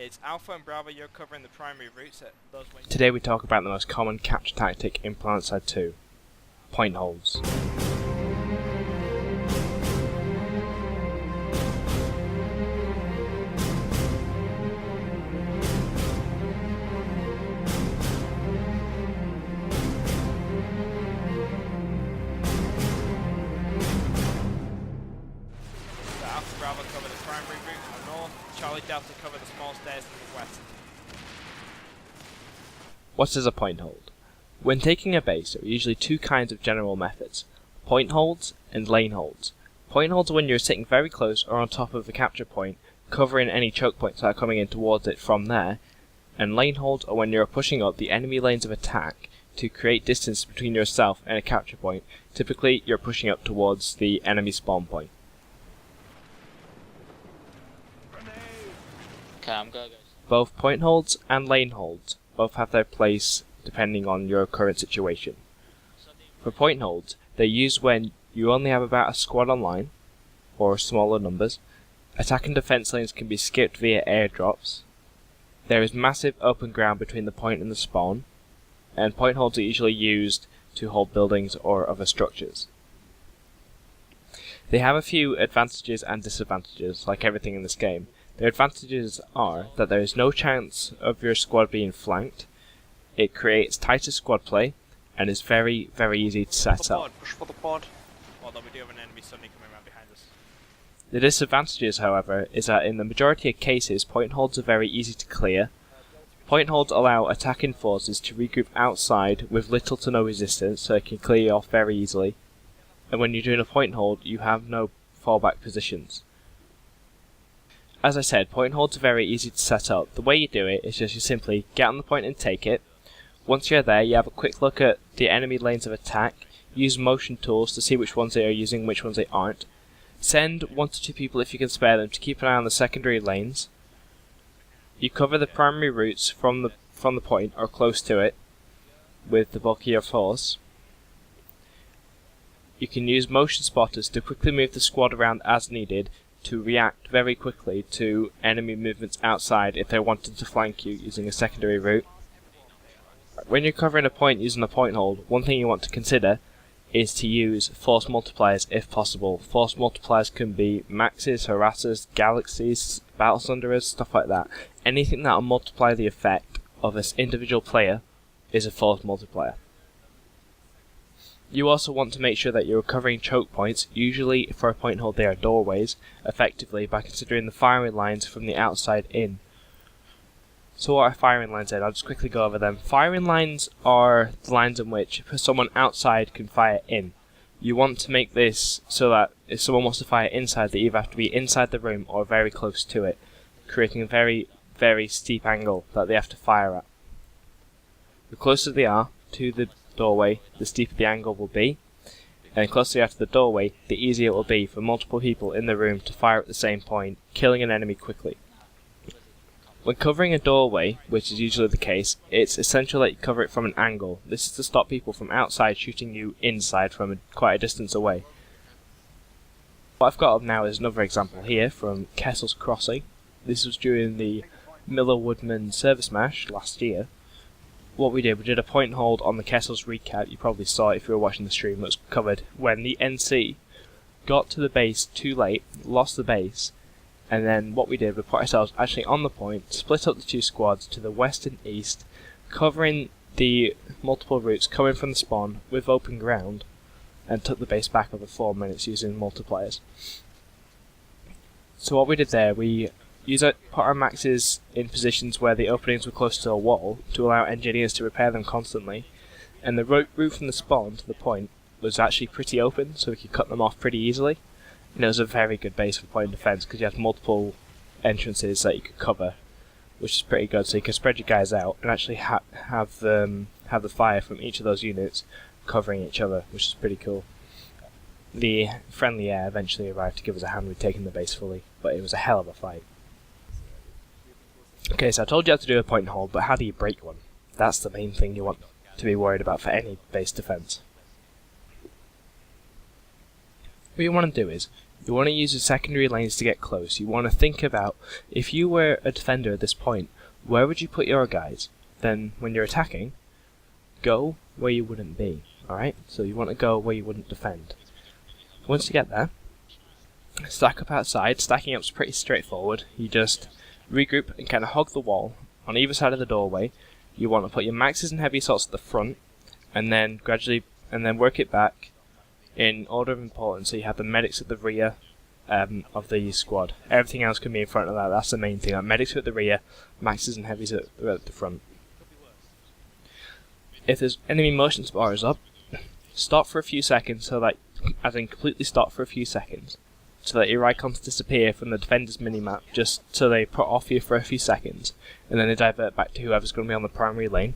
It's Alpha and Bravo, you're covering the primary routes at those wings. Today we talk about the most common capture tactic in Planetside 2, point holds. Alpha Bravo cover the primary route to the north, Charlie Delta cover the small stairs to the west. What is a point hold? When taking a base, there are usually two kinds of general methods, point holds and lane holds. Point holds are when you're sitting very close or on top of the capture point, covering any choke points that are coming in towards it from there, and lane holds are when you're pushing up the enemy lanes of attack to create distance between yourself and a capture point. Typically, you're pushing up towards the enemy spawn point. Okay, I'm good, guys. Both point holds and lane holds both have their place depending on your current situation. For point holds, they're used when you only have about a squad online, or smaller numbers. Attack and defense lanes can be skipped via airdrops. There is massive open ground between the point and the spawn, and point holds are usually used to hold buildings or other structures. They have a few advantages and disadvantages, like everything in this game. Their advantages are that there is no chance of your squad being flanked, it creates tighter squad play, and is very, very easy to set up. Push for the pod. Although we do have an enemy suddenly coming around behind us. The disadvantages, however, is that in the majority of cases, point holds are very easy to clear. Point holds allow attacking forces to regroup outside with little to no resistance, so they can clear you off very easily. And when you're doing a point hold, you have no fallback positions. As I said, point holds are very easy to set up. The way you do it is just you simply get on the point and take it. Once you're there, you have a quick look at the enemy lanes of attack, use motion tools to see which ones they are using, which ones they aren't. Send 1 to 2 people if you can spare them to keep an eye on the secondary lanes. You cover the primary routes from the point or close to it with the bulk of your force. You can use motion spotters to quickly move the squad around as needed to react very quickly to enemy movements outside if they're wanting to flank you using a secondary route. When you're covering a point using a point hold, one thing you want to consider is to use force multipliers if possible. Force multipliers can be maxes, harassers, galaxies, battle sunderers, stuff like that. Anything that will multiply the effect of this individual player is a force multiplier. You also want to make sure that you're covering choke points, usually for a point hold they are doorways, effectively by considering the firing lines from the outside in. So what are firing lines then? I'll just quickly go over them. Firing lines are the lines in which someone outside can fire in. You want to make this so that if someone wants to fire inside, they either have to be inside the room or very close to it, creating a very, very steep angle that they have to fire at. The closer they are to the doorway, the steeper the angle will be, and the closer you are to the doorway, the easier it will be for multiple people in the room to fire at the same point, killing an enemy quickly. When covering a doorway, which is usually the case, it's essential that you cover it from an angle. This is to stop people from outside shooting you inside from quite a distance away. What I've got up now is another example here from Kessel's Crossing. This was during the Miller Woodman Service Mash last year. What we did a point hold on the Kessel's recap. You probably saw it if you were watching the stream. It was covered when the NC got to the base too late, lost the base, and then what we did, we put ourselves actually on the point, split up the two squads to the west and east, covering the multiple routes coming from the spawn with open ground, and took the base back over 4 minutes using multipliers. So what we did there, we put our maxes in positions where the openings were close to a wall to allow engineers to repair them constantly, and the route from the spawn to the point was actually pretty open, so we could cut them off pretty easily. And it was a very good base for point defense because you had multiple entrances that you could cover, which is pretty good. So you could spread your guys out and actually have the fire from each of those units covering each other, which is pretty cool. The friendly air eventually arrived to give us a hand with taking the base fully, but it was a hell of a fight. Okay, so I told you how to do a point hold, but how do you break one? That's the main thing you want to be worried about for any base defense. What you want to do is, You want to use the secondary lanes to get close. You want to think about, if you were a defender at this point, where would you put your guys? Then when you're attacking, go where you wouldn't be. Alright, so you want to go where you wouldn't defend. Once you get there, stack up outside. Stacking up's pretty straightforward. You just regroup and kind of hug the wall on either side of the doorway. You want to put your maxes and heavy assaults at the front, and then gradually, work it back in order of importance. So you have the medics at the rear of the squad. Everything else can be in front of that. That's the main thing. Like medics are at the rear, maxes and heavies at the front. If there's enemy motion bars up, stop for a few seconds, so that, as in completely stop for a few seconds, so that your icons disappear from the defender's minimap, just so they put off you for a few seconds, and then they divert back to whoever's going to be on the primary lane.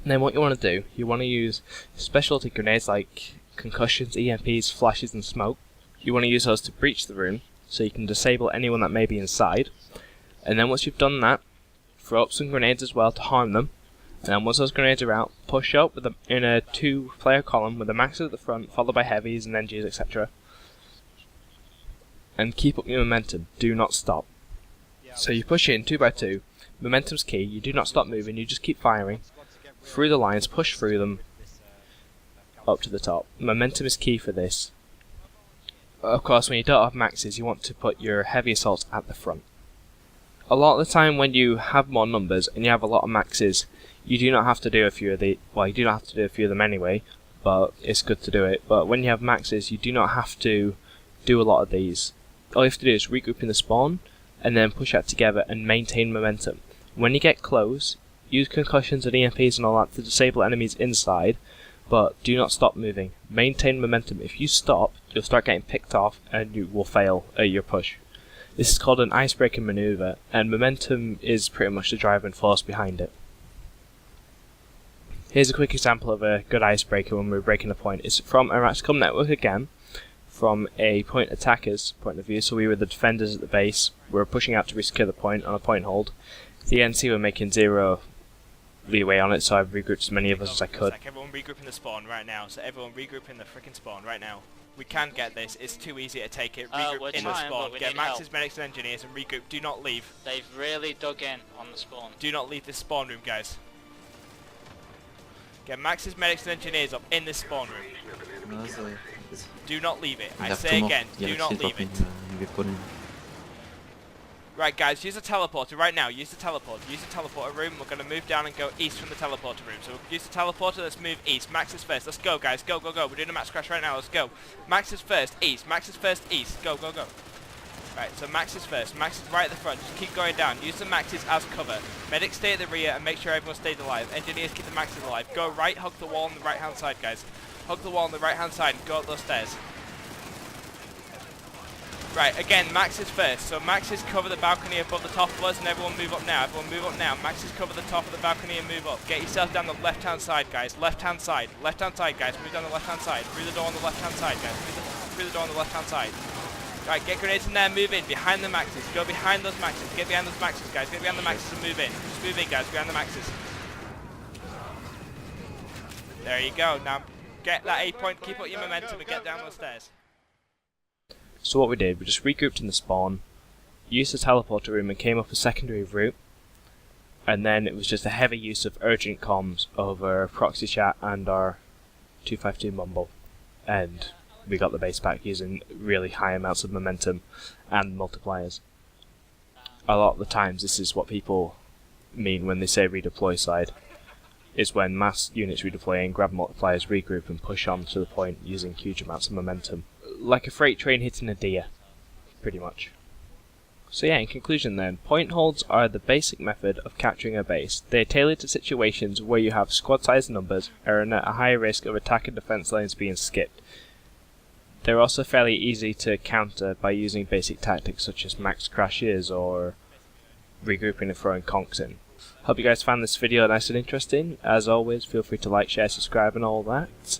And then what you want to do, you want to use specialty grenades like concussions, EMPs, flashes and smoke. You want to use those to breach the room, so you can disable anyone that may be inside. And then once you've done that, throw up some grenades as well to harm them. And then once those grenades are out, push up in a 2-player column with the maxes at the front, followed by heavies and NGs, etc. And keep up your momentum. Do not stop. So you push in 2 by 2. Momentum's key. You do not stop moving. You just keep firing through the lines. Push through them up to the top. Momentum is key for this. Of course, when you don't have maxes, you want to put your heavy assaults at the front. A lot of the time, when you have more numbers and you have a lot of maxes, you do not have to do a few of the. Well, you do not have to do a few of them anyway, but it's good to do it. But when you have maxes, you do not have to do a lot of these. All you have to do is regroup in the spawn, and then push out together and maintain momentum. When you get close, use concussions and EMPs and all that to disable enemies inside, but do not stop moving. Maintain momentum. If you stop, you'll start getting picked off and you will fail at your push. This is called an icebreaker maneuver, and momentum is pretty much the driving force behind it. Here's a quick example of a good icebreaker when we're breaking a point. It's from a Raxcom network again, from a point attacker's point of view. So we were the defenders at the base, we were pushing out to resecure the point on a point hold. The NC were making 0 leeway on it, so I've regrouped as many of us as I could. Everyone regroup in the spawn right now. So everyone regroup in the freaking spawn right now. We can get this. It's too easy to take it. Regroup in the spawn. Get maxes, medics, and engineers, and regroup. Do not leave. They've really dug in on the spawn. Do not leave this spawn room, guys. Get maxes, medics, and engineers up in this spawn room. Do not leave it. I say again, do not leave it. Right, guys, use the teleporter right now. Use the teleporter. Use the teleporter room. We're going to move down and go east from the teleporter room. So we'll use the teleporter. Let's move east. Maxes first. Let's go, guys. Go, go, go. We're doing a max crash right now. Let's go. Maxes first. East. Maxes first. East. Go, go, go. Right, so maxes first. Maxes right at the front. Just keep going down. Use the maxes as cover. Medics stay at the rear and make sure everyone stays alive. Engineers keep the maxes alive. Go right. Hug the wall on the right-hand side, guys. Hug the wall on the right-hand side and go up those stairs. Right, again, maxes first. So maxes cover the balcony above the top of us, and everyone move up now. Everyone move up now. Maxes cover the top of the balcony and move up. Get yourself down the left-hand side, guys. Left-hand side. Left-hand side, guys. Move down the left-hand side. Through the door on the left-hand side, guys. Through the door on the left-hand side. Right, get grenades in there. Move in. Behind the maxes. Go behind those maxes. Get behind those maxes, guys. Get behind the maxes and move in. Just move in, guys. Behind the maxes. There you go. Now, get that A point. Keep up your momentum and get down those stairs. So what we did, we just regrouped in the spawn, used the teleporter room and came up a secondary route, and then it was just a heavy use of urgent comms over proxy chat and our 252 mumble, and we got the base back using really high amounts of momentum and multipliers. A lot of the times this is what people mean when they say redeploy side, is when mass units redeploy and grab multipliers, regroup and push on to the point using huge amounts of momentum. Like a freight train hitting a deer, pretty much. So yeah, in conclusion then, point holds are the basic method of capturing a base. They are tailored to situations where you have squad size numbers and are at a high risk of attack and defense lanes being skipped. They're also fairly easy to counter by using basic tactics such as max crashes or regrouping and throwing conks in. Hope you guys found this video nice and interesting. As always, feel free to like, share, subscribe and all that.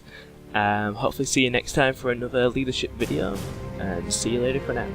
Hopefully see you next time for another leadership video, and see you later for now.